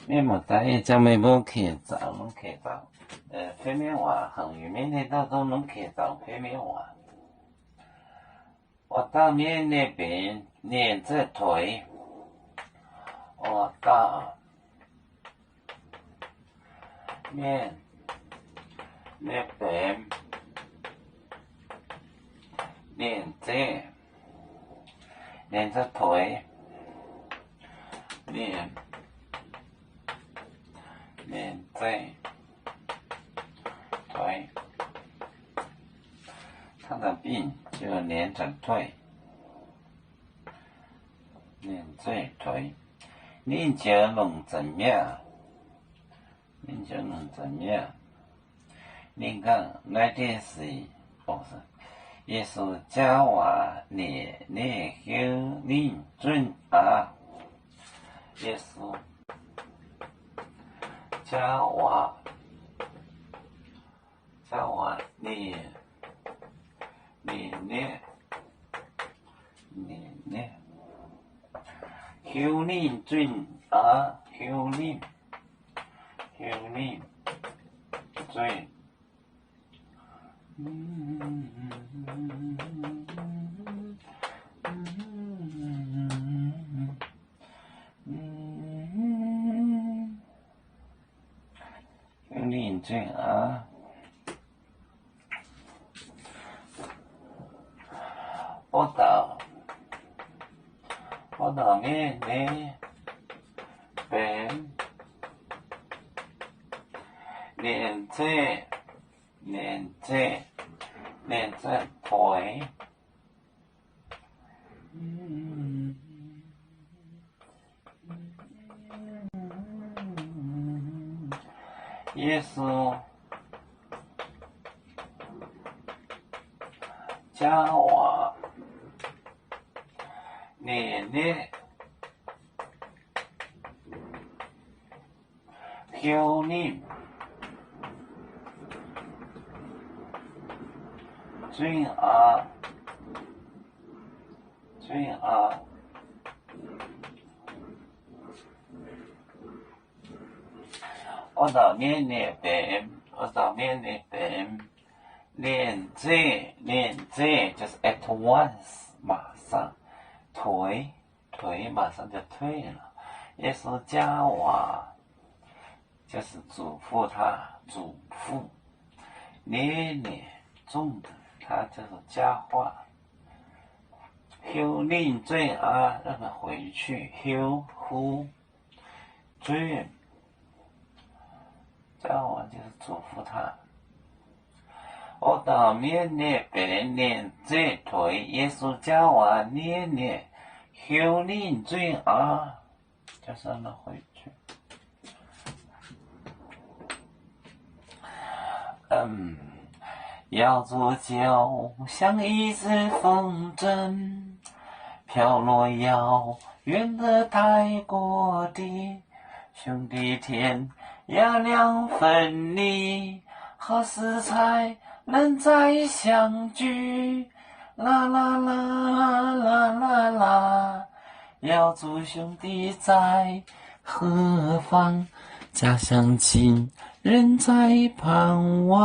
面目大业将妹母客造，拢客造。片面话，横与面的当中拢客造片面话。我到面那边练着腿，我到面那边练着腿，练着腿，他的病就连着腿，连着腿，练就龙正面，练就龙正面。你看那件事，是耶稣教我念后念准啊，耶稣教我念后念准啊，后念准。后念准啊，我到面那边练着腿，耶稣教我练后念准啊，我到面那边练这就是 at once 马上腿马上就退了。耶稣教我就是嘱咐他，念重的，他就是教化。后念准啊，让他回去后准。教我就是嘱咐他，我到面那边练这腿，耶稣教我念后念准啊，就是让他回去。要做就像一只风筝，飘落遥远的泰国地，兄弟天涯两分离，何时才能再相聚？啦啦啦啦啦啦，要祝兄弟在何方？家乡亲人在盼望。